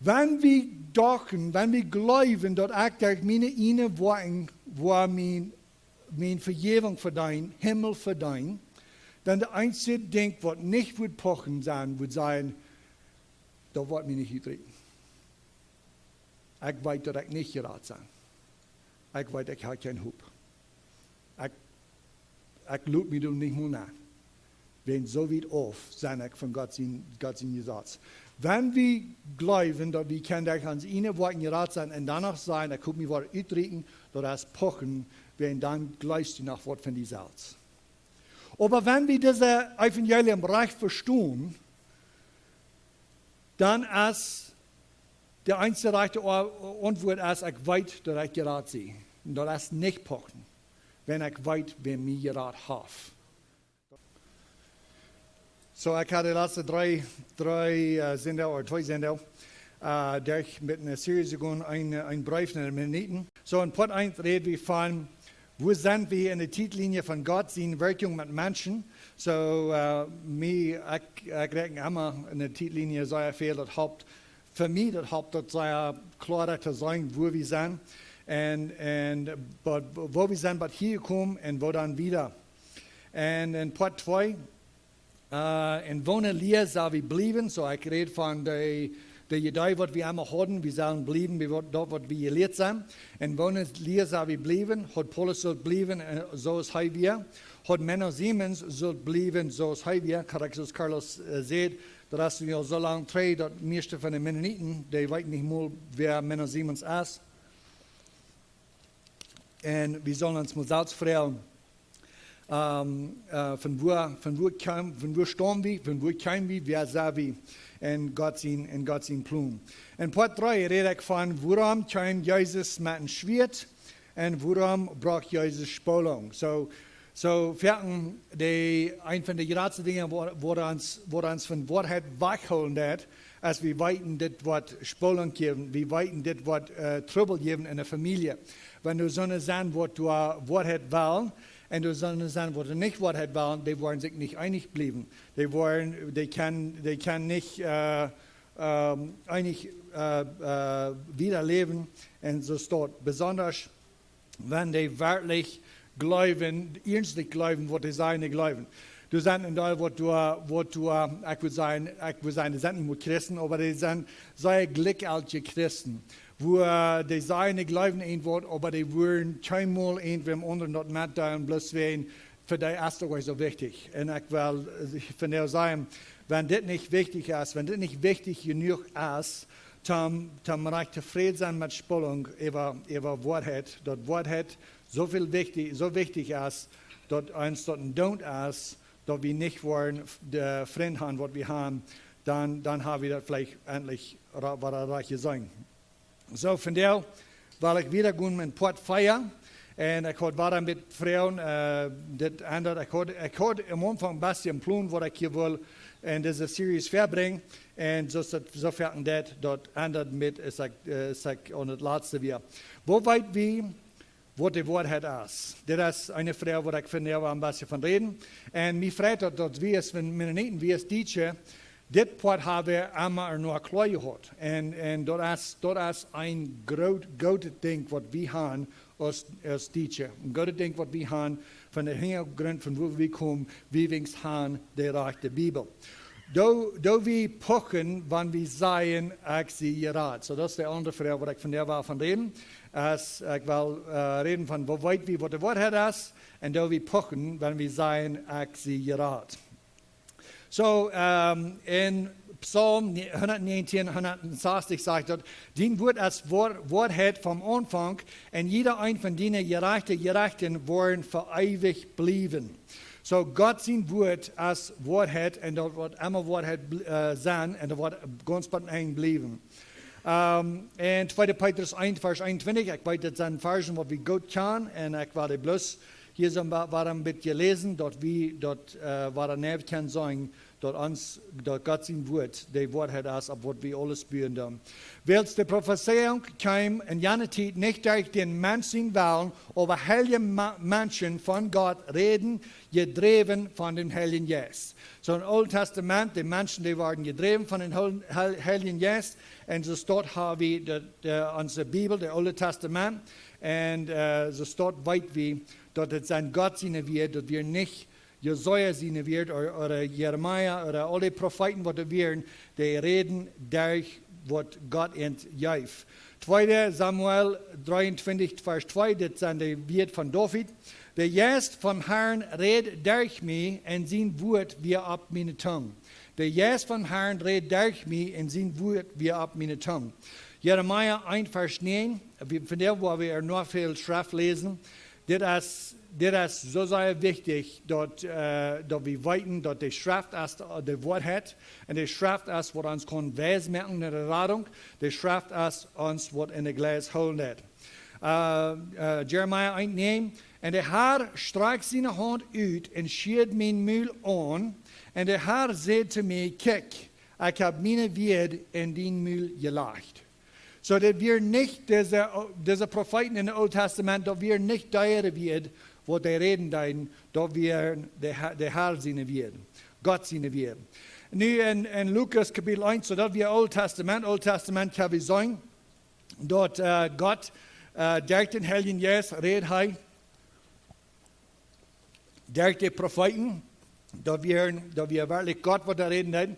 Wenn wir dachten, wenn wir glauben, dass ich meine eine Worte, wo mein Vergebung verdienen, Himmel verdienen, dann der einzige Ding, was nicht wird pochen sein, wird sein, da wird mir nicht getreten. Ich weiß, dass ich nicht geraten sein. Ich weiß, ich habe keinen Hub. Ich lüge mich nicht mehr nach. Wenn so weit auf, sein ich von Gott sein Gesetz. Wenn wir glauben, dass wir können ans eine Wort geraten sein und danach sein, ich kann mich was uitreden, dass das pochen, wenn dann gleich nach Wort von die Salz. Aber wenn wir dieses Evangelium recht verstehen, dann ist der einzige rechte Antwort, als ich weiß, dass ich geraten bin. Und das ist nicht pochen, wenn ich weiß, wer mir geraten hat. So, ich hatte die letzten zwei Sendungen, durch mit einer Serie gegangen, ein Brief in den Minuten. So, in Part 1 reden wir von, wo sind wir in der Titellinie von Gott, seine Wirkung mit Menschen. So, ich rechne immer in der Titellinie sehr viel, das Haupt, für mich das Haupt, das sehr klar zu sein, wo wir sind. Und wo wir sind, hier kommen und wo dann wieder. Und in Part 2, in wonen Leer soll wir bleiben, so ich rede von der Idee, was wir einmal hatten, wir sollen bleiben, dort, was wir gelehrt sind. In wonen Leer soll wir bleiben, hat Paulus soll bleiben, so ist er wir. Hat Männer Siemens soll bleiben, so ist er wir. Carlos sagt, dass wir so lange drehen, dass die meisten von den Mennoniten, die wissen nicht mal, wer Männer Siemens ist. Und wir sollen uns mal selbst fragen, von wo stammen wir, von wo kommen wir, wer sind wir, in Gott sein Plan. In Part 3 rede ich von, warum kam Jesus mit einem Schwert und warum braucht Jesus Spolung. So ein von den großen Dingen, wo uns von Wahrheit wegholen hat, als wir weiten das Wort Spolung geben, wir weiten das Wort Trouble geben in der Familie. Wenn du so eine sein, was du Wahrheit willst, und du sollst sagen, was du nicht Wahrheit wollen, die wollen sich nicht einig bleiben. Die können nicht einig wieder leben. Und so steht, besonders wenn die wirklich glauben, ernstlich glauben, was die sagen, nicht glauben. Du sagst in da, ich würde sagen, die sind nicht nur Christen, aber die sind sehr glückliche Christen. Wo die sagen, nicht glauben ein Wort, aber die wollen keinmal irgendwem anderen dort mitteilen, bloß wegen, für die ist das so wichtig. Und ich will von der sagen, wenn das nicht wichtig ist, wenn das nicht wichtig genug ist, dann reicht zufrieden sein mit Spannung über Wahrheit. Dort Wahrheit so wichtig ist, dass uns dort ein Don't ist, dass wir nicht wollen, der Freund haben, was wir haben, dann haben wir das vielleicht endlich, was reiche sein. So, von der, weil ich wieder gehen mit Port Feier und ich hatte weiter mit Frauen, das andere, ich hatte am Anfang ein bisschen Plan, was ich hier will in dieser Serie verbringen und so fährten das dort ändert mit, ist ich und das letzte wir. Wo weit wir, was die Wahrheit ist. Das ist eine Frage, wo ich finde, ein bisschen von reden. Und mich freut, dass wir es, wenn wir nicht, wie es Deutsche, das Port haben wir immer nur klar gehabt. Und das ist ein gutes Ding, was wir haben als Deutsche. Ein gutes Ding, was wir haben von der Hintergrund, von wo wir kommen, wie wir es haben, der Reich der Bibel. Da wir pochen, wenn wir sagen, ich sie gerat. So, das ist die andere Frage, wo ich von der war von reden. Ich will reden von, wo weit wir, was der Wort ist, und da wir pochen, wenn wir sagen, ich sie gerat. So, in Psalm 119, 160 sagt dort, den Wort als Wahrheit vom Anfang, und jeder ein von denen Gerechten wollen für ewig bleiben. So, Gott sein Wort als Wahrheit, und dort wird immer Wahrheit sein, und dort wird ganz bei ihnen bleiben. Und 2. Petrus 1, Vers 21, ich weiß, das sind Versen, was wir gut können, und ich werde bloß hier so ein bisschen lesen, dort war der Nerv kann sagen, dort Gott sein Wort, der Wort hat das, ab was wir alles spüren dann. Weil die Prophezeiung kam in jener Zeit nicht durch den Menschen wollen, aber heilige Menschen von Gott reden, gedreven von dem Heiligen Geist. So im Alten Testament, die Menschen, die waren gedreven von dem Heiligen Geist, und so dort haben wir unsere Bibel, das Alte Testament, und so dort weit wie, dort es sein Gott sein wird, dass wir nicht Jesaja sein wird, oder Jeremia, oder alle Propheten, die wir die reden durch, was Gott entjeft. 2. Samuel 23, Vers 2, das sind die Wort von David. Der Geist vom Herrn redet durch mich, und sein Wort wir ab meine Zunge. Der Geist vom Herrn redet durch mich, und sein Wort wir ab meine Zunge. Jeremia 1, Vers 9, von der, wo wir noch viel Schrift lesen, das ist so sehr wichtig, dass wir weiten, dass die Schrift das Wort hat, und die Schrift ist, was uns kann weismachen in der Radung, die Schrift ist uns, was in der Glas holen hat. Jeremia 1, 9, und der Herr streckt seine Hand aus und schiert mein Mühl an, und der Herr sagt zu mir, kick, ich habe meine Wert in den Mühl gelegt. So dass wir nicht, diese Propheten in dem Alten Testament, dass wir nicht deure wird, wo die reden, dass wir der Herr seine wird, Gott seine wird. Nu in Lukas Kapitel 1, so dass wir Alten Testament kann wir sagen, dass Gott durch den Heiligen Geist redet, durch die Propheten, dass wir wirklich Gott, was da reden hat.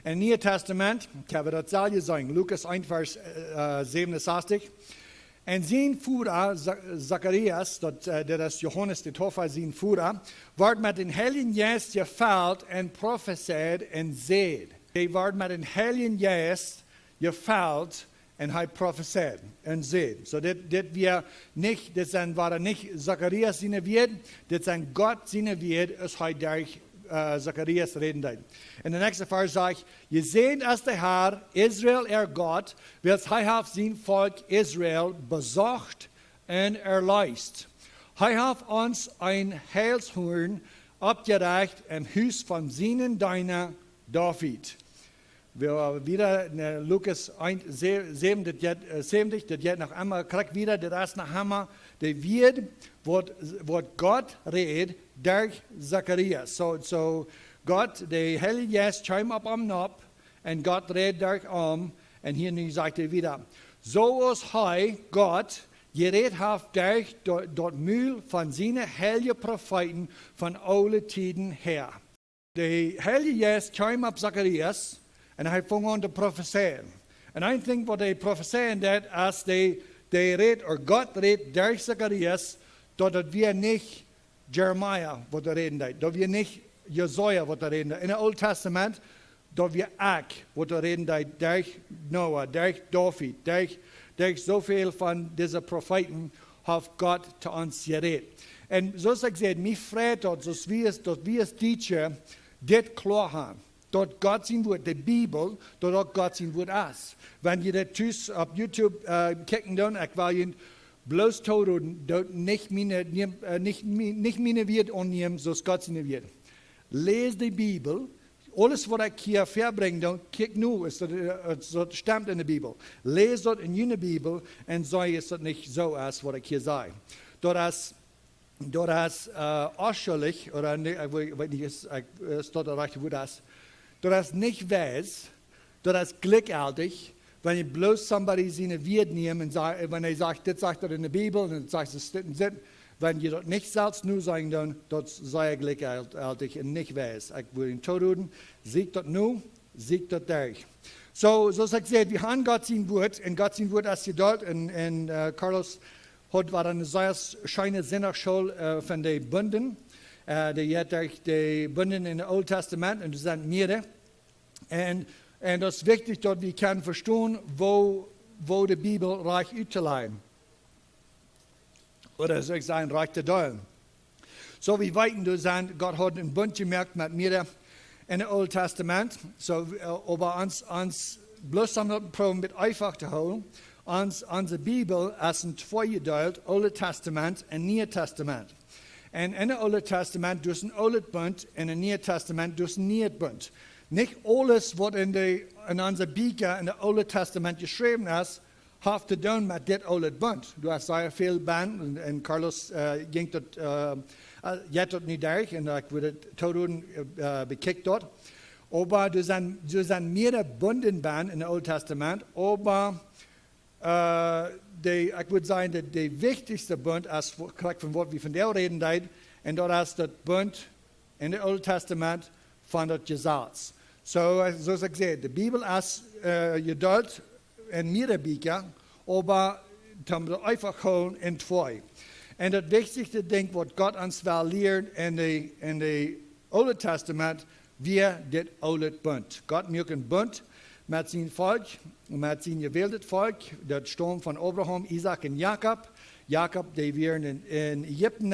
Im Neuen Testament kann wir das selber sagen, Lukas 1, Vers 67. Und sein Führer, Zacharias, der ist Johannes der Täufer, sein Führer, wird mit dem Heiligen Geist gefüllt und prophezeit und seht. Er wird mit dem Heiligen Geist gefüllt und hat prophezeit und seht. So, das waren nicht Zacharias seine Wert, das sind Gott seine Wert, es hat durch Zacharias reden. In der nächsten Vers sagt, ihr seht, dass der Herr, Israel, Gott, wird sein Volk Israel besucht und erleist. Er hat uns ein Heilshorn abgereicht im Haus von seinen Diener David. Wir wieder in Lukas 1, 70, das jetzt noch einmal, kriegt wieder das nach einmal, der wird, was Gott redet, durch Zacharias. So Gott, der Heilige Geist, kam ab am Nab, und Gott redet durch und hier nun sagt er wieder, so ist Gott, geredet hat durch dort Mühl von seinen heiligen Propheten von allen Tiden her. Der Heilige Geist kam ab Zacharias, und er fing an zu prophezeien. Und ein Ding, was er prophezeien hat, als Gott redet durch Zacharias, dass wir nicht Jeremiah, was er reden hat, dass wir nicht Jesaja, was er reden hat. In dem Alten Testament, dass wir was er reden hat, durch Noah, durch David, durch so viel von diesen Propheten, hat Gott zu uns geredet. Und so ist es gesagt, mich freut es, dass wir als Teacher das klar haben. Dort Gott sein Wort, die Bibel, dort Gott sein Wort ist. Wenn ihr das auf YouTube kicken dann, ich will Ihnen bloß tun, dort nicht meine Wort annehmen, so Gott sein Wort. Lese die Bibel, alles was ich hier verbringe, dann kick nur, es stammt in der Bibel. Lese dort in jene Bibel und sage, es ist nicht so, als was ich hier sage. Dort ist ausschuldig, oder ich weiß nicht, ist dort der rechte Wort ist, dort ist nicht weiß, dort ist glückartig, wenn ihr bloß somebody seine Wort nehmen und sagt, wenn er sagt, das sagt er in der Bibel, und dann sagt es, wenn ihr dort nicht selbst nur sagen, dann dort sei er glückartig und nicht weiß. Ich will ihn tun, siegt dort nur, siegt dort durch. So sagt er, wir haben Gott sein Wort, und Gott sein Wort ist hier dort, und Carlos war eine sehr schöne Sinnachschule von den Bünden. Die hat die Bünden in dem Alten Testament, und das sind mehrere. Und das ist wichtig, dass wir können verstehen, wo die Bibel reich auszuleihen. Oder soll ich sagen, reich zu teilen. So wie weit Gott hat einen Bund gemerkt mit mir in dem Alten Testament. So, aber uns bloß probieren mit einfach zu holen. Unsere Bibel ist in zwei geteilt, Altes Testament und Neues Testament. Und in dem Alten Testament durch ein Altes Bund, und im Neuen Testament durch ein Neues Bund. Nicht alles, was in unser Bücher in dem Alten Testament geschrieben ist, hat zu tun mit dem Alten Bund. Du hast sehr viel Band und Carlos ging dort, jetzt dort nicht durch und ich wurde tot bekickt dort. Aber du sind mehrere Bundenband in dem Alten Testament, aber ich würde sagen, der wichtigste Bund ist, von was wir von der reden, und das ist der Bund in dem Alten Testament von dem Gesetz. So ich gesagt, die Bibel ist geduld in mehreren Büchern, aber wir einfach holen in zwei. Und das wichtigste Ding, was Gott uns will lehren in dem Alten Testament, wir das Alte Bund. Gott macht einen Bund mit seinem Volk, mit seinem gewählten Volk, das stammt von Abraham, Isaac und Jakob. Jakob, die waren in Ägypten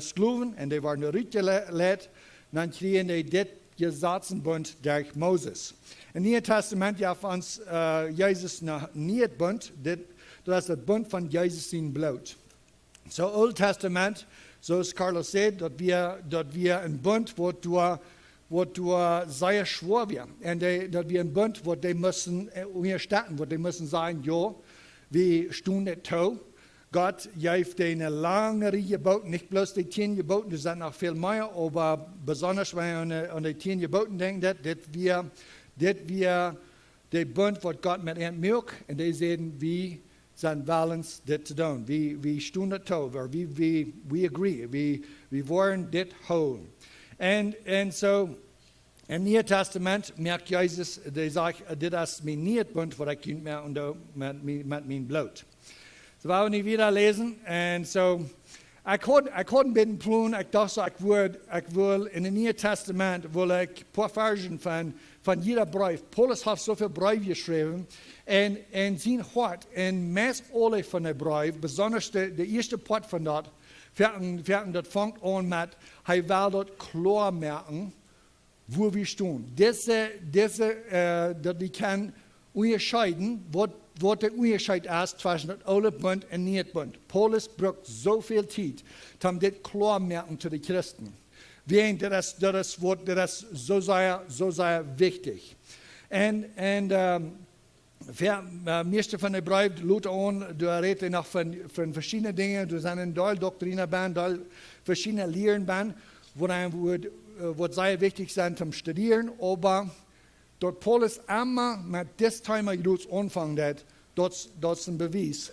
Sklaven und die waren rütgelegt. Dann kriegen die das Gesetzenbund durch Moses. Im Neuen Testament ja von uns Jesus noch nie Bund, das ist der Bund von Jesus in Blut. So Old Testament, so ist Carlos sagt, dass wir ein Bund, wo du sehr schwor wir. Und dass wir ein Bund, wo die müssen unterstützen, wo die müssen sagen, ja, wir stehen nicht zu. Gott gibt eine lange Reihe Geboten, nicht bloß die 10 Geboten, das sind noch viel mehr, aber besonders wenn wir an die 10 Geboten denken, dass wir der Bund, was Gott mit ihnen macht, und die sehen, wie sein Balance das zu tun. Wir stehen nicht zu, wir agree, wir wollen das holen. Und so, im Neuen Testament merkt Jesus, der sagt, das ist mein neues Bund, was ich nicht mehr mit meinem Blut. So wollen wir nicht wieder lesen. Und so, ich konnte ein bisschen planen, ich dachte, ich will in dem Neuen Testament, will ich ein paar Versen von jeder Brief. Paulus hat so viele Briefe geschrieben. Und sein Hart, und meist alle von den Briefen, besonders der erste Part von dort, das fängt an mit, er will dort klar merken, wo wir stehen. Dass wir können unterscheiden, was der Unterschied ist zwischen dem Alten Bund und dem Neuen Bund. Paulus braucht so viel Zeit, um das klar merken zu den Christen. Das ist so sehr wichtig. Und meeste von den Briefen Luther an, du redest noch von verschiedenen Dingen, du sind in Teil Doktrine, verschiedene Lehren, wo sehr wichtig sind zum Studieren, aber dort Paulus immer mit das Thema anfangen hat, das ist ein Beweis.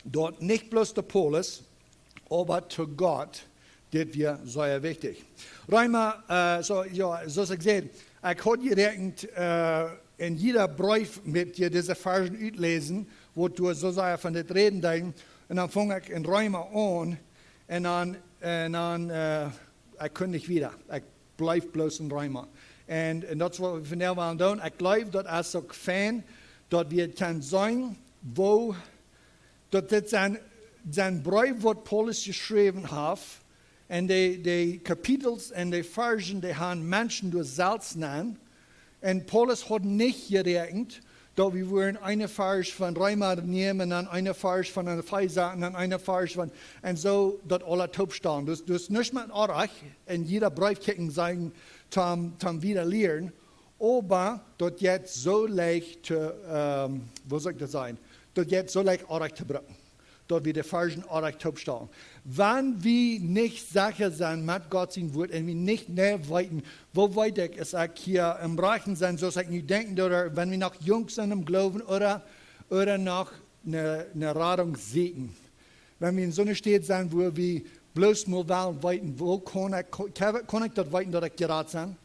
Dort nicht bloß der Paulus, aber zu Gott, das wir sehr wichtig. Römer, so ich gesagt, ich habe gedacht, in jeder Brief mit dir diese Versen auslesen, wo du so sehr von das reden denkst, und dann fange ich in Römer an, und dann ich kann nicht wieder. Ich bleibe bloß in Römer. Und das ist, was wir von der wollen tun. Ich glaube, dass ich so fan, dass wir können sagen, wo, dass das sein Brief, was Paulus geschrieben hat, und die Kapitel und die Versen, die haben Menschen durch Salz nennen. Und Paulus hat nicht gerechnet, dass wir wollen eine Vers von Römer nehmen, und dann eine Vers von einer Epheser, und dann eine Vers von, und so, dass alle top stehen. Du hast nicht mit Arach in jeder Brief kicken sagen, zum wieder lernen, aber das jetzt so leicht, wo soll ich das sein, das jetzt so leicht Arach zu bringen, dass wir die Versen Arach top stehen. Wenn wir nicht sicher sind mit Gott sein Wort und wir nicht näher weiten, wo weit ist ich hier im Reichen sein, so ich nicht denken, oder wenn wir noch jung sind im Glauben oder noch eine Radung sehen. Wenn wir in so einer Stadt sind, wo wir bloß mal weiten, wo kann ich das weiten, dass ich gerade bin?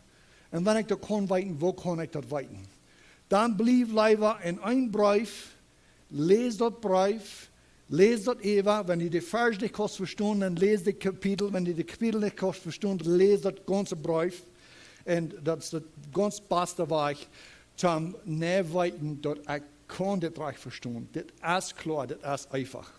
Und wenn ich das kann weiten, wo kann ich das weiten? Dann blieb lieber in ein Brief, lese das Brief, lese das Eva, wenn ihr die Vers nicht kannst verstehen, dann lese die Kapitel, wenn ihr die Kapitel nicht kannst verstehen, dann lese das ganze Brief. Und das ist das ganz beste Weg zum Nährweiten, dass ich kann das recht verstehen. Das ist klar, das ist einfach.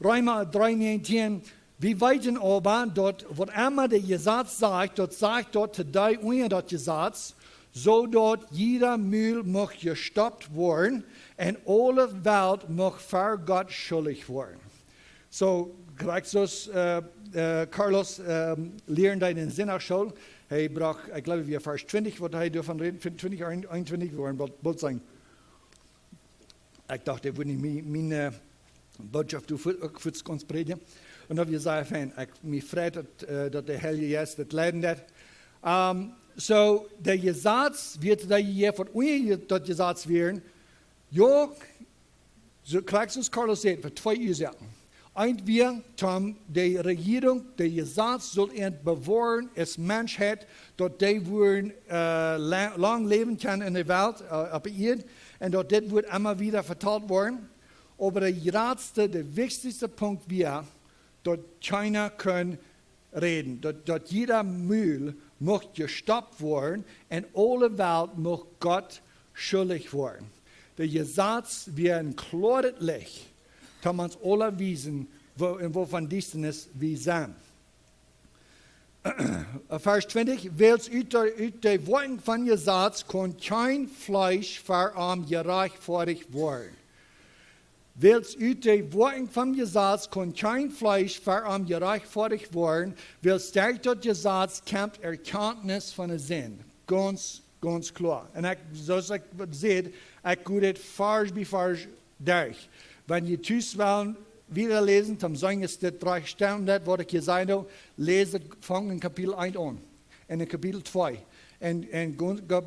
Römer 3,19, wir weiten aber, dass, was immer der Gesetz sagt, das sagt dort today unter das Gesetz, so dass jeder Mühl muss gestoppt werden und alle Welt muss vor Gott schuldig werden. So, Carlos lernt in den Sinnerschule, Hij bracht, ik geloof weer vers 20, wat hij daarvan redt, 20, 21, we waren bald zijn. Ik dacht, ik wil niet mijn boodschap ook voor ons predigen. En dan zei hij, ik me vreed dat de Heilige Geest het leiden dat. So, der Gesetz wird da hier von uns das Gesetz werden. Ja, so kriegst du es Carlos sagt, für 2 Ursachen. Und wir haben die Regierung, der Gesetz soll bewahren, als Menschheit, dass die würden lang leben können in der Welt, auf der Erde, und dass das wird immer wieder verteilt worden. Aber der wichtigste Punkt wäre, dass keiner kann reden, dass jeder Müll muss gestoppt werden und alle Welt muss Gott schuldig werden. Der Gesetz wird ein klares Licht, dass man uns alle wissen, wovon dies ist, wie sein. Vers 20, welches uit de Worten von Gesetz kann kein Fleisch verarmt gerechtfertigt werden. Welches uit de Worten vom Gesetz kann kein Fleisch verarmt gerechtfertigt werden, welches durch das Gesetz kommt Erkenntnis von der Sinn. Ganz klar. Und zoals ik zei, ik doe dit vers bij vers durch. Wenn ihr thuis wollen, wieder lesen, dann sagen es das 3 Stunden, was ich gesagt habe, lese, fang in Kapitel 1 an. Und in Kapitel 2. Und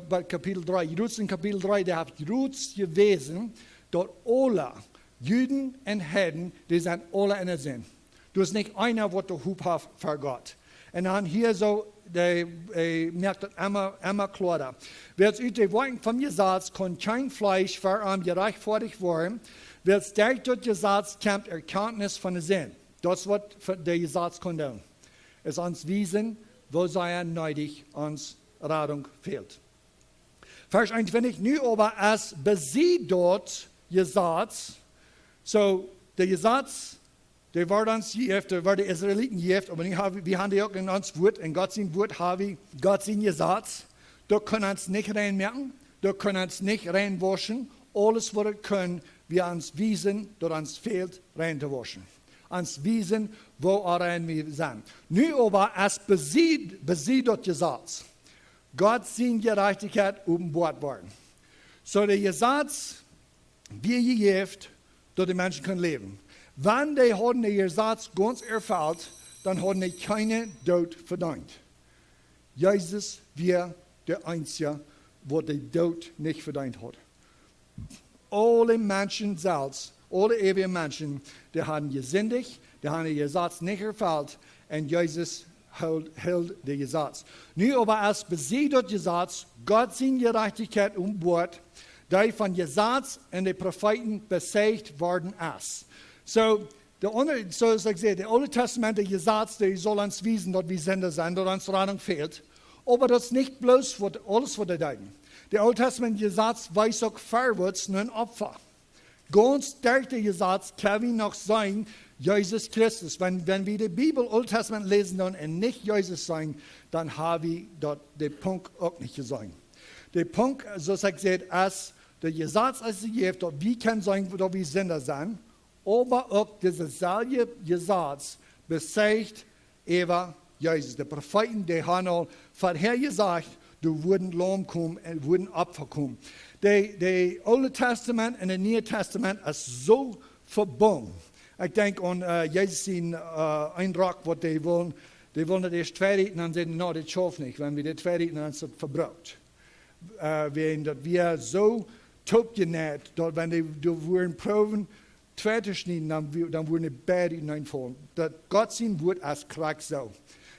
bei Kapitel 3. Jeruts in Kapitel 3, der hat Jeruts gewesen, dort alle Juden und Heiden, die sind alle in der Sinn. Du hast nicht einer, der Hub hat für Gott. Und dann hier so, merkt das immer klarer. Wer aus den Worten vom Gesetz kann kein Fleisch verarmt gerechtfertigt werden, weil durch das Gesetz kommt Erkenntnis von der Sinn. Das, was der Gesetz kann tun. Es uns wiesen, wo sei neidig uns Radung fehlt. Vers 21, nu aber es besieht dort Gesetz, so der Gesetz, der war uns gegeben, der war der Israeliten gegeben, aber wir haben die auch in uns Wort, in Gott sein Wort haben wir Gott sein Gesetz. Da können wir uns nicht reinmerken, da können wir uns nicht reinwaschen. Alles, was wir können, wir uns wiesen, dass uns fehlt, reinzuwaschen. Uns wiesen, wo rein wir sind. Nu aber, es besieht das Gesetz. Gott sein Gerechtigkeit Bord worden. So der Gesetz, wir gegeben, dass die Menschen können leben. Wenn die haben den Gesetz ganz erfüllt, dann haben die keine Tod verdient. Jesus war der Einzige, der den Tod nicht verdient hat. Alle Menschen selbst, alle ewigen Menschen, die haben gesündigt, die haben den Gesetz nicht erfüllt und Jesus hält den Gesetz. Nu aber es besieht das Gesetz, Gott seine Gerechtigkeit Bord, die von Gesetz und den Propheten besiegt worden ist. So, so als ich sehe, der Alte Testament, der Gesetz, der soll uns wiesen, dass wir Sünder sind, dass uns Rettung fehlt. Aber das ist nicht bloß alles, was wir denken. Der Alte Testament Gesetz weiß auch vorwärts nur ein Opfer. Ganz durch den Gesetz kann wir noch sein, Jesus Christus. Wenn wir die Bibel, Alte Testament lesen und nicht Jesus sein, dann haben wir dort den Punkt auch nicht gesagt. Der Punkt, so als ich sehe, ist, der Gesetz ist gegeben, dass wir können sagen, dass wir Sünder sind. Aber auch dieses selbe Gesetz besiegt Eva Jesus. Die Propheten, die haben auch vorher gesagt, du würden Lamm kommen und würden Opfer kommen. Das Alte Testament und das Neue Testament ist so verbunden. Ich denke an Jesus in Eindruck, was die wollen. Die wollen das erst fertig und dann sagen, no, das schafft nicht. Wenn wir das fertig dann ist das verbraucht. Wir so taub genäht, dass wenn die würden proben, zweite schneiden, dann würden die Bäder hineinfallen. Gott sein Wort als Krack so.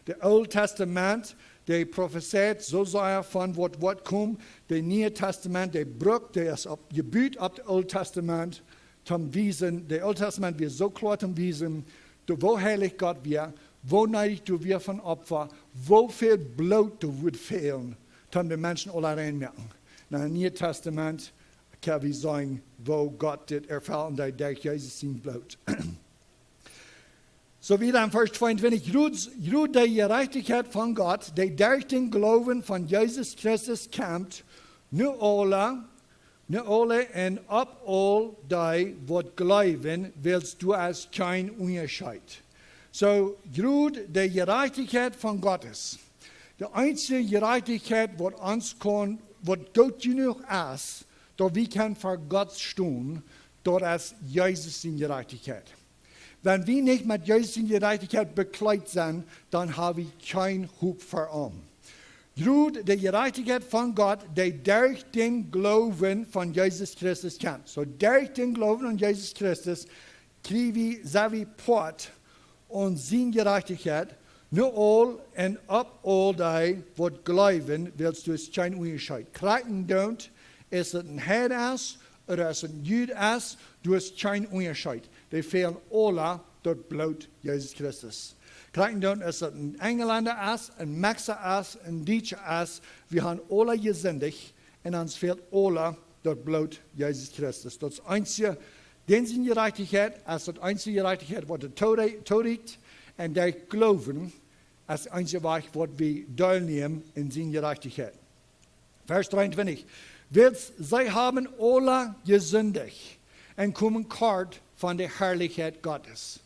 Das Alte Testament, der prophezeit, so sei er von was kommt. Das Neue Testament, der brückt, der ist gebiet auf das Alte Testament, zum Wiesen. Das Alte Testament wird so klar zum Wiesen, wo heilig Gott wir, wo neidig du wir von Opfer, wo viel Blut du wird fehlen, dann die Menschen alle reinmerken. Nach dem Neuen Testament kann wir sagen, wo Gott das erfüllt und der durch Jesus sein Blut. So wieder in Vers 22, ruht die Gerechtigkeit von Gott, die durch den Glauben von Jesus Christus kommt, nur alle und ab all die, die glauben, willst du als kein Unterschied. So ruht die Gerechtigkeit von Gottes. Die einzige Gerechtigkeit, was uns kann, was gut genug ist, dass wir können vor Gott stehen, das ist Jesus in Gerechtigkeit. Wenn wir nicht mit Jesus in Gerechtigkeit bekleidet sind, dann haben wir kein Hoop für ihn. Durch die Gerechtigkeit von Gott, die durch den Glauben von Jesus Christus kommt. So durch den Glauben an Jesus Christus kriegen wir Port und seine Gerechtigkeit. Nur all und ab all die, was glauben, willst du es kein Unterschied. Kriegen don't, ist es ein Head ist oder ist es ein Jude ist, du hast kein Unterschied. Die fehlen alle dort Blut Jesus Christus. Kriegen don't, ist es ein Engländer ist, ein Mexer ist, ein Deutscher ist, wir haben alle gesündigt und uns fehlt alle dort Blut Jesus Christus. Das einzige, den sind Gerechtigkeit, ist das einzige Gerechtigkeit, was der Tod ist, und der Glauben, als einzige Weg, was wir teilnehmen in seine Gerechtigkeit. Vers 23. Sie haben alle gesündigt und kommen kort von der Herrlichkeit Gottes.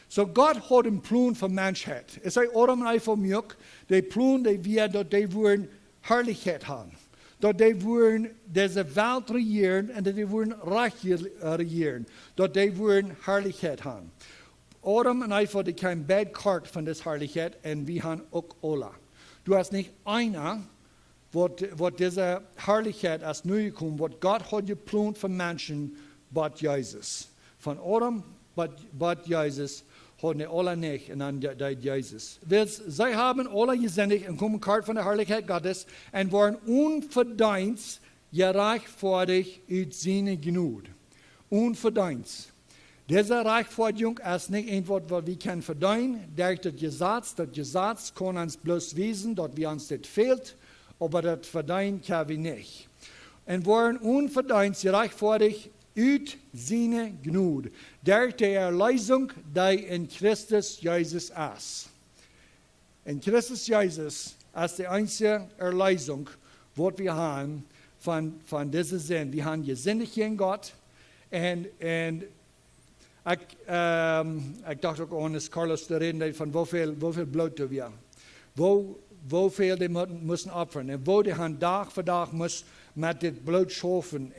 So Gott hat einen Plan für Menschheit. Es ist Adam und Eva Mjuk, der Plan, der wir, dass die wollen Herrlichkeit haben. Dass die wollen diese Welt regieren und dass die wollen Reich regieren. Dass die wollen Herrlichkeit haben. Adam und Eva, die kein bad Kart von dieser Herrlichkeit und wir haben auch alle. Du hast nicht einer, wo diese Herrlichkeit als neu kommt, was Gott hat geplant für Menschen, but Jesus. Von Adam, but Jesus, haben die alle nicht und dann Jesus. Sie haben alle gesündigt und kommen kart von der Herrlichkeit Gottes und waren unverdient gerechtfertigt aus seiner Gnade. Unverdient. Diese Rechtfertigung ist nicht etwas, was wir können verdienen. Durch das Gesetz kann uns bloß wissen, dass wir uns das fehlt, aber das verdienen können wir nicht. Und waren unverdient gerechtfertigt aus seiner Gnade. Durch die Erlösung, die in Christus Jesus ist. In Christus Jesus ist die einzige Erlösung, die wir haben von dieser Sinn. Wir haben gesündigt in Gott und ich dachte auch an das Carlos zu reden, von wo viel Blut wir wo viel die müssen opfern. Und wo die haben Tag für Tag muss mit dem Blut schaffen.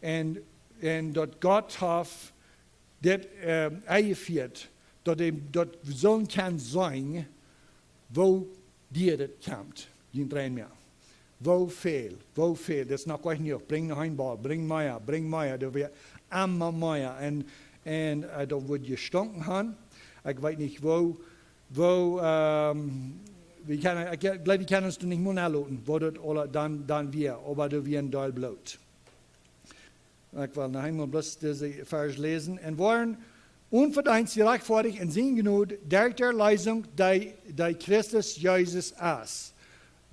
Und dort Gott hat das eingeführt, dass so kann sein, wo dir das kommt. Die drehen mehr. Wo viel, das ist noch gleich nicht. Bring noch ein Ball, bring Meier, da wird immer Meier. Und da wird gestunken haben. Ich weiß nicht, wo ich glaube, wir können uns nicht mehr nachlassen, wo das dann wir, aber da wir ein Teil Blut. Ich will noch einmal bloß diese Vers lesen. Und waren unverdient gerechtfertigt in seiner Gnade durch die Erlösung, die Christus Jesus ist.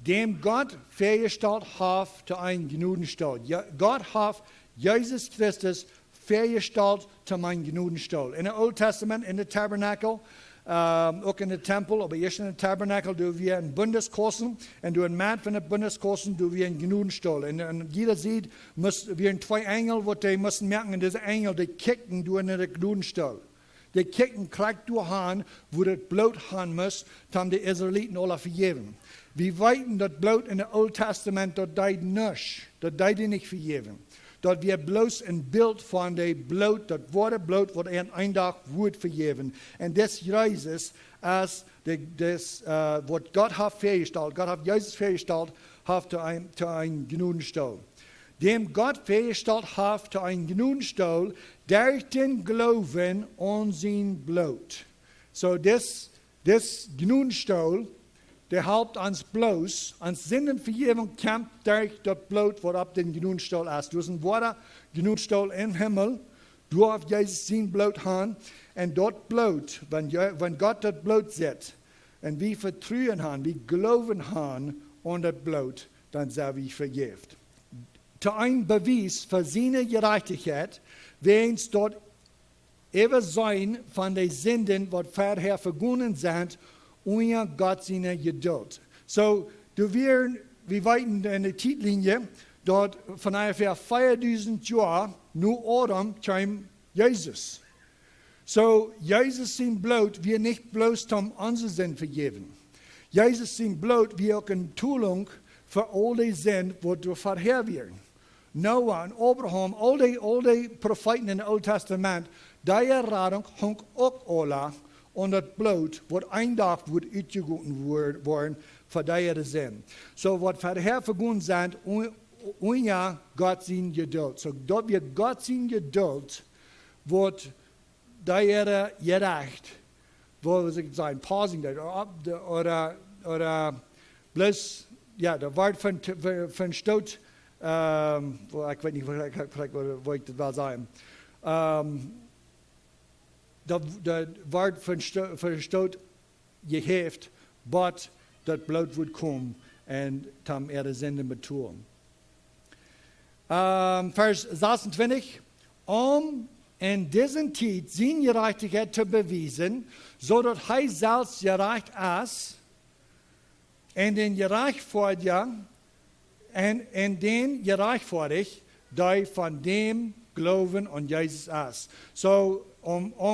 Dem Gott festgestellt hat zu einem Gnadenstuhl. Gott hat Jesus Christus festgestellt zu einem Gnadenstuhl. In dem Alten Testament, in der Tabernakel, auch in der Tempel, aber erst in der Tabernakel, du wir ein Bundeskosten und du ein Mann von der Bundeskosten, du wir ein Gnadenstuhl. Und jeder sieht, wir zwei Engel, wo die müssen merken, diese Engel, die kicken du in den Gnadenstuhl. Die kicken, kriegt du an, wo das Blut haben muss, haben die Israeliten alle vergeben. Wir weiten das Blut in dem Alten Testament, das deid nicht, das deid nicht vergeben. Dat wir bloß ein Bild von dem Blut, das wurde Blut, was ein Tag wird vergeben. Und das Jesus, als was Gott hat festgestellt, Gott hat Jesus festgestellt, hat zu einem Gnadenstuhl. Dem Gott festgestellt hat zu einem Gnadenstuhl, durch den Glauben an sein Blut. So das Gnadenstuhl, der helpt uns bloß, ans Sündenvergebung kämpft durch das Blut, was ab den Gnadenstuhl ist. Du hast ein Wort, Gnadenstuhl im Himmel, du hast Jesus sein Blut haben, und dort Blut, wenn Gott das Blut sieht, und wir vertrauen haben, wir glauben haben an das Blut, dann sind wir vergeben. Zu einem Beweis für seine Gerechtigkeit, wenn es dort eben sein von den Sünden, was vorher vergangen sind, und Gott seine Geduld. So, wir weiten in der Titellinie, dort von ungefähr 4000 Jahren, nur Adam kam Jesus. So, Jesus sein Blut, wir nicht bloß um unsere Sinn vergeben. Jezus zijn bloot wie ook een toelang voor al die zin wat we vorher werden. Noah en Abraham, al die profeten in het Oude Testament, die rading hong ook alle onder het bloot wat een dag wordt uitgegoten worden voor die zin. So wat vorher vergonnen zijn, een jaar God zijn geduld. So dat we God zijn geduld wordt die gerecht. Wo was ik zijn, pausing dat, oder bloß, ja, de woord van stoot, ik weet niet wat ik dat wil zeggen. Dat woord van stoot je heeft, but dat bloot wordt komen en tam zenden met toe. Vers 26, in deze tijd zijn gerechtigheid te bewijzen, zodat hij zelfs gerecht is, en den gerechtvaardig, en den gerechtvaardig, die van dem geloven aan Jezus is. So,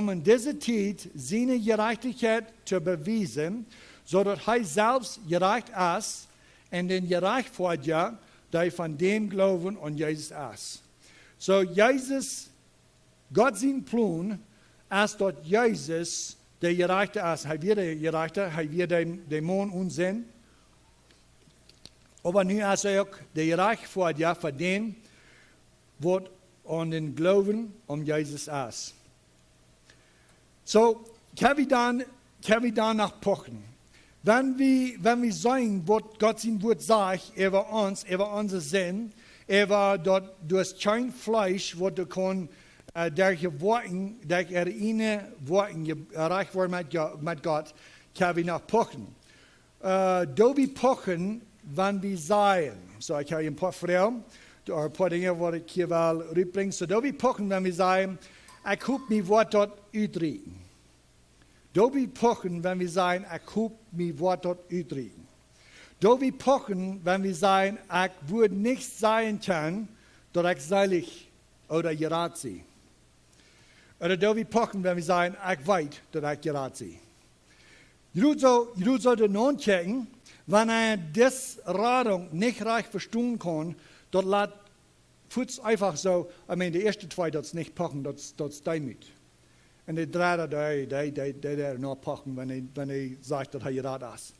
in deze tijd zijn gerechtigheid te bewijzen, zodat hij zelfs gerecht is, en den gerechtvaardig, die van dem geloven aan Jezus is. So, Jezus, God zijn plan is dat Jezus de gerechte is. Hij weer de gerechte, hij weer de man onzin. Maar nu is hij ook de gerechtvaardige voor den wat aan den geloven om Jezus is. So, kan we dan nach pochen. Wenn wir sagen, was Gott sein Wort sagt über uns, über unser Sinn, über dat du hast kein Fleisch, was du kann durch Worten, durch ihre Worten erreicht worden mit Gott, kann wir nach pochen. Da wir pochen, wenn wir sagen, so ich habe ein paar Fragen, ein paar Dinge, die ich hier will rüberbringen. So da wir pochen, wenn wir sagen, ich habe mein Wort dort uitreden. Da wir pochen, wenn wir sagen, ich habe mein Wort dort uitreden. Da wir pochen, wenn wir sagen, ich würde nicht sein können, dass ich selig oder gerat sei. Oder da wir pochen, wenn wir sagen, ich weiß, dass ich gerat sei. Du solltest nun checken, wenn das Radung nicht recht verstehen kann, dort lässt Futz einfach so, die ersten zwei, das nicht pochen, das damit. Und die drei, die noch pochen, wenn sagt, dass er gerat ist.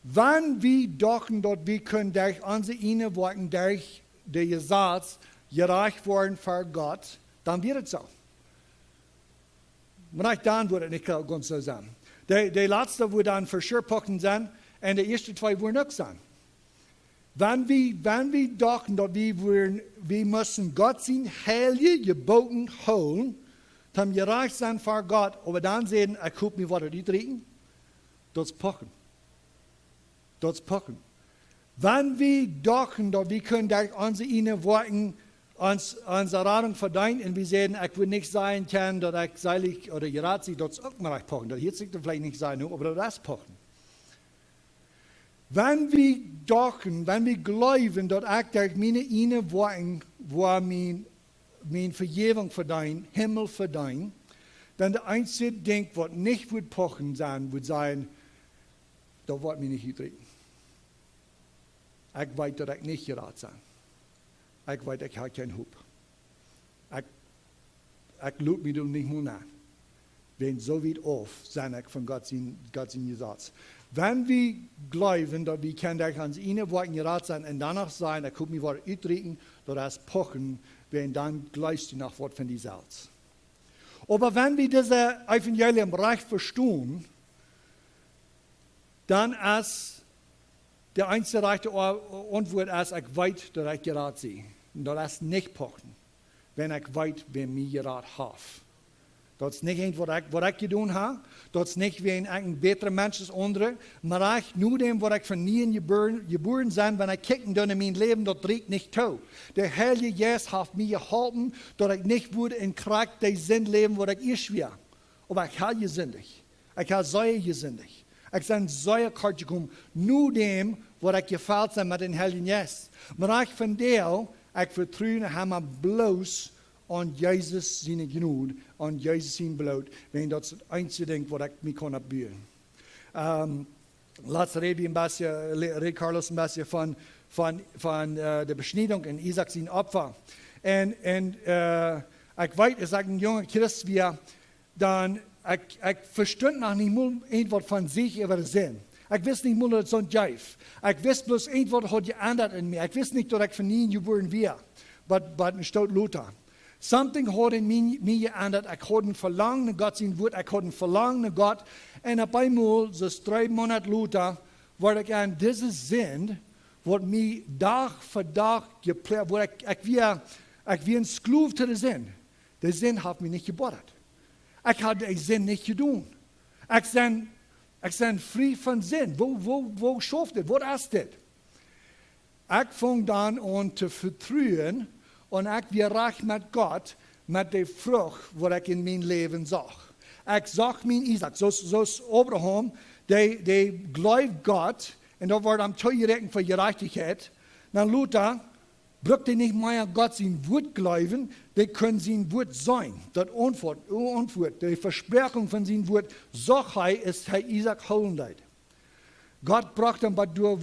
Wenn wir dachten, dass wir können durch unsere inneren Worte, durch die Gesetz, gerecht werden für Gott, dann wird es so. Vielleicht dann wird es nicht ganz so sein. Die letzte wird dann für sure pochen sein, und die ersten zwei werden auch sein. Wenn wir dachten, dass wir müssen Gott sein heilige Geboten holen, dann gerecht sein für Gott, aber dann sehen, ich habe mir was uitreden, das pochen. Das pochen. Wenn wir dachten, dass wir können durch unsere inneren Worte unsere Radung verdienen und wir sehen, ich will nicht sein können, dass ich seilig oder gerat sei, das auch mal pochen. Das hier sich vielleicht nicht sein, aber das pochen. Wenn wir dachten, wenn wir glauben, dass ich durch meine inneren Worte, wo meine Vergebung verdienen, Himmel verdienen, dann der einzige Ding, was nicht wird pochen sein, wird sein, da wird mir nicht uitreden. Ich weiß, dass ich nicht gerat sein. Ich weiß, ich habe keinen Hub. Ich lüge mich nicht mehr nach. Wenn so weit auf, sein ich von Gott sein Gesetz. Wenn wir glauben, dass wir können durch uns inneren Worten gerat sein und danach sein, ich habe mich was uitreden, dass das pochen, wenn dann gleich nach Wort von die Salz. Aber wenn wir dieses Evangelium recht verstehen, dann ist der einzige rechte Antwort ist, ich weiß, dass ich gerat sei. Und das ist nicht pochen, wenn ich weiß, wer mir gerat hat. Das ist nicht was ich getan habe. Das ist nicht, wenn ich ein besserer Mensch als andere. Aber ich nur dem, was ich von nie geboren bin, wenn ich kicken in mein Leben, das trägt nicht zu. Der Heilige Geist hat mir geholfen, dass ich nicht wurde in Kraft des Sinn leben, was ich ist schwer. Aber ich habe gesündigt. Ich habe sehr gesündigt. Ich bin sehr kort gekommen, nur dem, was ich gefällt bin mit dem Heiligen Geist. Aber ich von der, ich vertraue ham bloß an Jesus seine Gnade, an Jesus sein Blut, wenn das einzige Ding, was ich mich kann abbieten. laatst reed Carlos een beetje van de besnijding en Isaac zijn opfer. En ik weet, als ik een jonge Christ was, dan ik verstond nog niet meer wat van zich over zin. Ik wist niet meer dat het zo'n juif. Ik wist bloos wat had je aanderd in mij. Ik wist niet dat ik van nie geboren was, maar een stout Luther. Something had in mij geändert. Ik had een verlangen naar God zijn woord. Ik had een verlangen naar God. En op eenmaal, zoals 3 maanden later, word ik aan deze zin, wat mij dag voor dag gepleegd, waar ik weer een skloef te de zin. De zin heeft mij niet geboren. Ik had die zin niet gedaan. Ik ben vrij van zin. Wo schafft dit? Wat is dit? Ik vang dan aan te vertrouwen en ik weer recht met God, met de vrucht wat ik in mijn leven zag. Ik zag mijn Isaac, zoals Abraham, die gelooft God, en dat wordt hem toegerekend voor gerechtigheid. Dan Luther, braucht hij niet meer God zijn woord geloven, die kunnen zijn woord zijn. Dat antwoord, de verspreching van zijn woord, zag hij, is hij Isaac houden deed. God bracht hem wat door,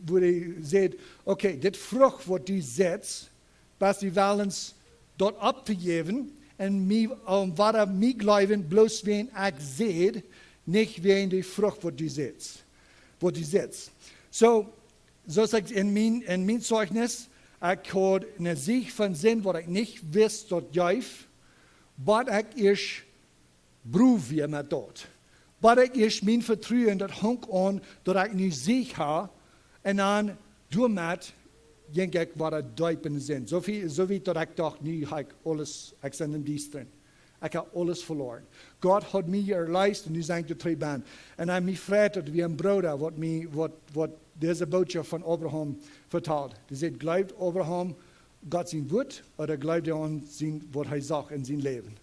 wo hij zegt, oké, dit vrucht wat u zet, pas die wel eens dat op te geven, en wat er mij geloven, bloos wien ik zet, niet wien die vrucht wat u zet. Zoals ik in mijn zeugnis, ik had een zicht van zin wat ik niet wist dat juist, maar ik is proef weer met dat. Maar ik is mijn vertrouwen dat hangt aan dat ik nu zicht heb en dan door met denk ik wat het duip in de zin. Zoveel dat ik dacht, nu heb ik alles, ik ben in die drin. Ik heb alles verloren. God had mij erlijst en nu zijn ik de 3 baan. En hij mij vreet dat wie een broeder wat deze boodschap van Abraham vertaalt. Hij zegt, gelooft Abraham God zijn woord, of gelooft hij aan wat hij zag in zijn leven.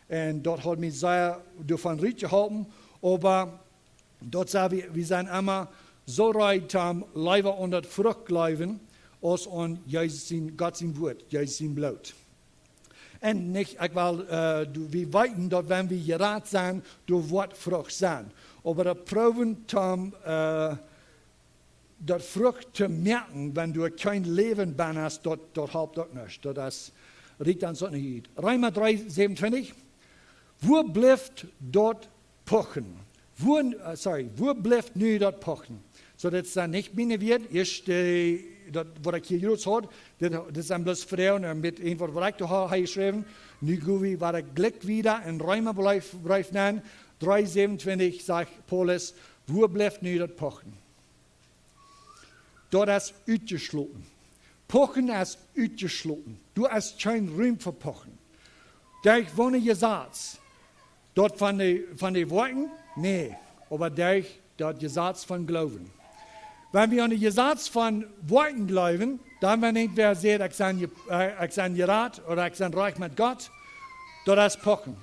En dat had mij zeer van riet geholpen, maar dat zei we zijn immer zo rijk om leven aan dat vrucht geloven, als aan God zijn woord, juist zijn bloed. En niet, we weten dat wanneer we geraad zijn, door wat vrucht zijn. Maar dat proeven om dat vrucht te merken, wanneer du kein leven ben hast, dat helpt ook niet. Dat riekt aan zo'n niet. Römer 3, 27. Wo blijft dat pochen? Wo blijft nu dat pochen? So, dat is dan niet mijn woord. Eerst dat wat ik hier juist had, dat zijn bloos vrouwen met een wat ik toch heb geschreven. Nu gaan we waar ik gelijk weer in Römer blijft nemen. 3:27 zegt Paulus, wo blijft nu dat pochen? Dat is uitgesloten. Pochen is uitgesloten. Du hast geen ruimte voor pochen. Daar wonen je zaad. Dat van de woorden? Nee. Maar daar dat je zaad van geloven. Wanneer we aan de zaad van woorden geloven, dan wanneer wir zeggen, ik ben geraad, oder ik ben rijk met God, dat is pochen.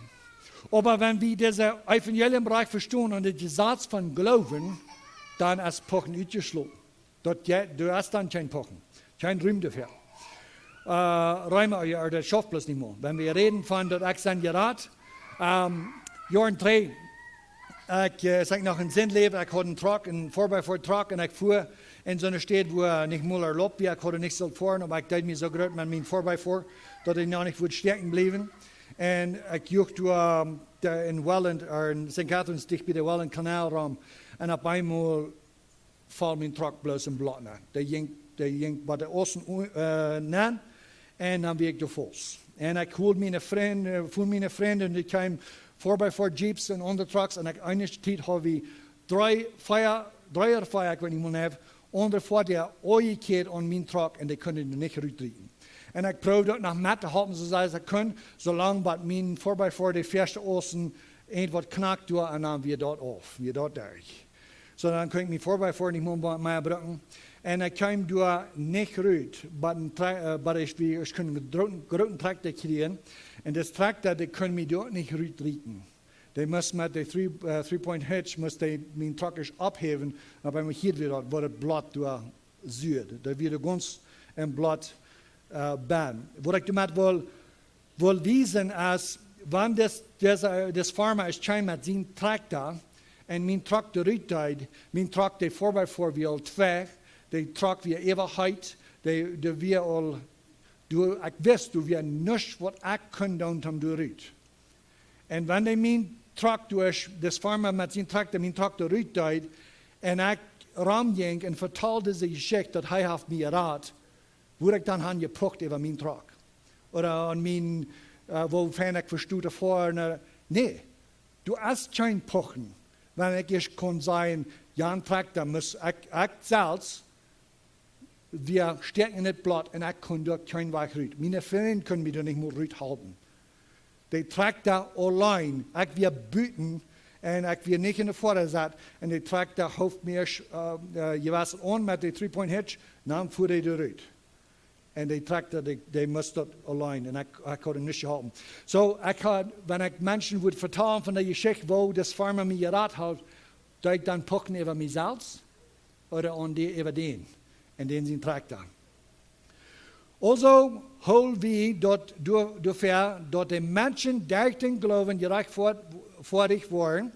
Maar wenn wir diese Evangeliumbereich verstehen und die zaad van geloven, dan is pochen uitgesloten. Du hast dann kein Pochen, kein Ruhm dafür. Räume, das schafft bloß nicht mehr. Wenn wir reden von der Aktienrat, Jahren 3, ich sag noch ein Sinnleben, ich hatte einen Truck, einen 4x4-Truck, und ich fuhr in so einer Stadt, wo nicht mal erlaubt war, ich hatte nicht so fahren, aber ich dachte mir so gut mit meinem 4x4, dass ich noch nicht stecken bleiben. Und ich juchte in Welland, in St. Catharines, dicht bei der Welland Kanalraum, und auf einmal fällt mein Truck bloß im Blatt an. Der ging bei der Osten an, und dann bin ich da vols. Und ich holte meine Freunde, und die kamen 4x4 Jeeps und andere Trucks, und ich eine Zeit habe ich drei oder vier, ich weiß nicht mehr, andere vor der Oigkeit an meinen Truck, und die können nicht rütteln. Und ich probeer dat nog met te halten, zoals ik kan, zolang dat mijn 4x4 de verste ossen wat knakt door, en dan weer dat af, weer dat durch. So dan kan ik mijn 4x4 niet meer gebruiken. En ik kwam door niet uit, maar ik kon een grote tractor krijgen. En dat tractor, die kon mij door niet uitrieten. Die moest met de 3-point hitch, moest mijn truckers opheven, en bij mij hier weer dat, wordt het blad door zuid. Dat weer ganz en blad ban. Wat ik daarmee wil wijzen is, wanneer deze farmer is met zijn tractor en min trok de ruittijd, min trok de voorbij voor wie al twee, de trok weer eeuwigheid, de weer al, ik wist, du weer niks wat ik kon doen om de ruit. En wanneer min trok durch, des farmer met zijn tractor, min trok de ruittijd, en ik ramging en vertelde ze geschikt dat hij heeft mij raad, word ik dan aan je pocht over mijn trok. Oder an mijn, wo fan ik verstoot ervoor, nee, du hast geen pochen. Wanneer ik kon zeggen, Jan tractor, muss ik zelfs, wir stecken in het blad en ik kon door geen weg uit. Mijn vrienden kunnen me er niet meer uithouden. Die tractor alleen, ik weer buiten en ik weer niet in de voorzet. En die tractor hoofd meer, je was on met de 3-point hitch, dan voer hij eruit. En die tractor, die moest dat alleen. En ik kon het niet houden. Zo, wanneer ik mensen wil vertellen van de geschichte, wo das farmer mij geraad had, dat ik dan pochen over mezelf, of aan die over den. En den zijn tractor. Also, hol wie dat dafür, dat de mensen derten geloven, gerechtvaardigd worden,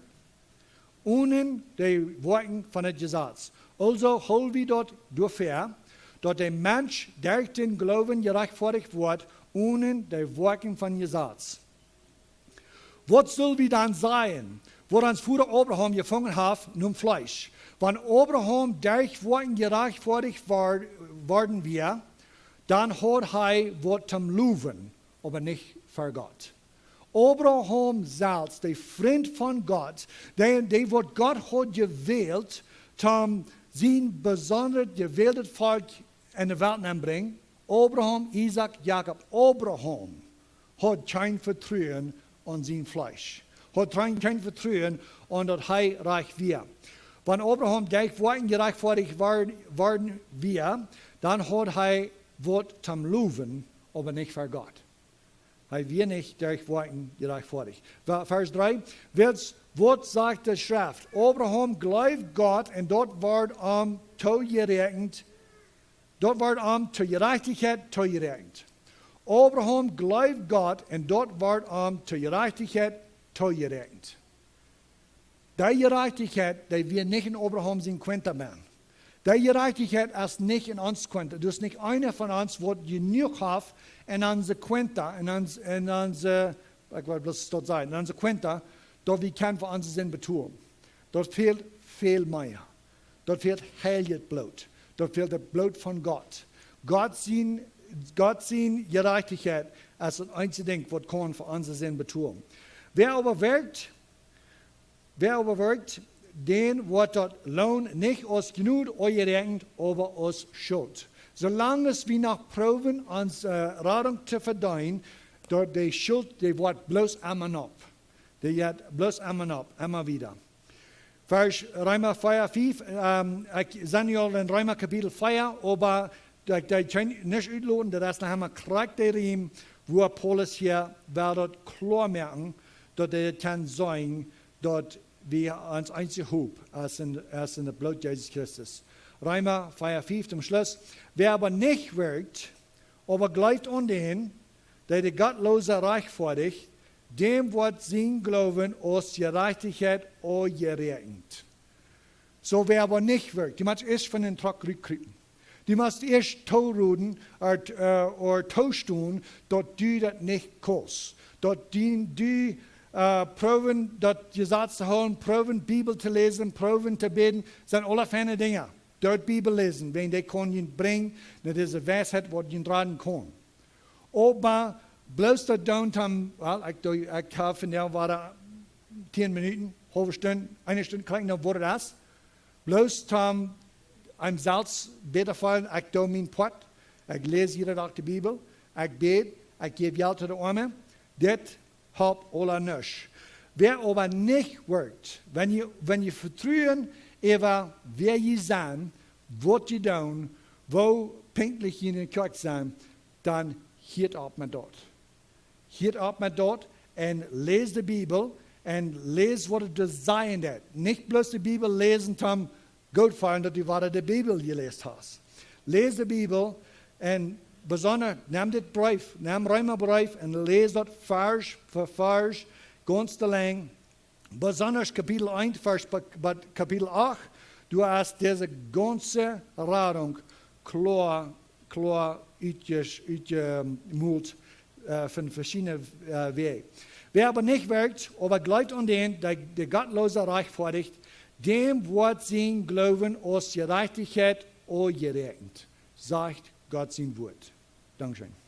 ohne de werken van het Gesetz. Also, hol wie dat dafür, dat de mens derten geloven, gerechtvaardigd wordt, ohne de werken van Gesetz. Wat zullen we dan zijn? Wat ons vader Abraham gevangen heeft, nun Fleisch. Wanneer Abraham durch worden gerechtvaardigd worden wir, dan had hij wat te loven, aber niet voor God. Abraham zelfs, de vriend van God, die wat God had gewählt, om zijn bijzonder gewähltes volk in de wereld te brengen, Abraham, Isaac, Jacob, Abraham had geen vertrouwen aan zijn vlees. Had geen vertrouwen aan dat hij reich weer. Wanneer Abraham durch worden gerechtvaardigd worden wir, dan had hij wat zum loven, aber nicht für Gott. Hij wir nicht durch Worten gerechtvaardigd. Vers 3. Wat sagt de Schrift? Abraham glaubt Gott und dort wird toegerekend. Dort wird zur Gerechtigkeit toegerekend. Abraham glaubt Gott und dort wird zur Gerechtigkeit toegerekend. Die Gerechtigkeit, die wir nicht in Abraham sind, Quenta machen. Die Gerechtigkeit ist nicht in uns Quenta. Du bist nicht einer von uns, der genug hat in unsere Quenta, in unsere, ich wollte bloß dort sein, in unsere Quenta, dort wir können für uns Sinn betun. Dort fehlt viel mehr. Dort fehlt heiliges Blut. Dort fehlt das Blut von Gott. Gott sehen Gerechtigkeit als das einzige Ding, was kann für uns Sinn betun. Wer aber wirkt, den wird das Lohn nicht aus Genug gerechnet, aber aus Schuld. Solange wir noch proben, uns Radung zu verdienen, dort die Schuld, die wird bloß immer ab. Die wird bloß immer wieder. Vers Römer 4, 5, ich sage ja in Römer Kapitel 4, aber die können nicht utloten, das haben wir Charakterien, wo Paulus hier wird klar merken, dass er kann sein, dass wir uns einzig hoop als in der Blut Jesus Christus. Römer 4, 5 zum Schluss. Wer aber nicht wirkt, aber glaubt an den, der die Gottlose rechtfertigt, dem wird sein Glauben aus Gerechtigkeit gerechnet. So wer aber nicht wirkt, die muss erst von den Trog rückkriegen. Die muss erst toeruden oder toestuen, dass du das nicht kannst. Dass du proben, das Gesetz zu holen, proben, Bibel zu lesen, proben zu beten, sind alle feine Dinge. Dort Bibel lesen, wenn die können bringen, das ist eine Weisheit, was ihnen tragen kann. Aber bloß das Downtown, ich habe von der war 10 Minuten, halbe Stunde, eine Stunde, kriegen noch wurde das. Bloß einem selbst beter fallen, ich tue mein Pott, ich lese jeden Tag die Bibel, ich bete, ich gebe Geld zu den Armen, das hat alle nicht. Wer aber nicht wirkt, wenn ihr vertrauen über wer ihr seid, was ihr tun, wo pünktlich in den Kirche sein, dann hielt ab mit dort. Hielt ab mit dort und lest die Bibel und lest, was es sein wird. Nicht bloß die Bibel lesen, um Gott fallen, dass du die Bibel gelesen hast. Lest die Bibel und besonders nimm den Brief, nimm Römerbrief und lese das Vers für Vers, ganz lang, besonders Kapitel 1, Vers Kapitel 8, du hast diese ganze Radung klar uitgemult von verschiedenen Wegen. Wer aber nicht wirkt, aber glaubt an den, der Gottlose rechtfertigt, dem wird sein Glauben aus Gerechtigkeit angerechnet, sagt Gott sein Wort. Dankeschön.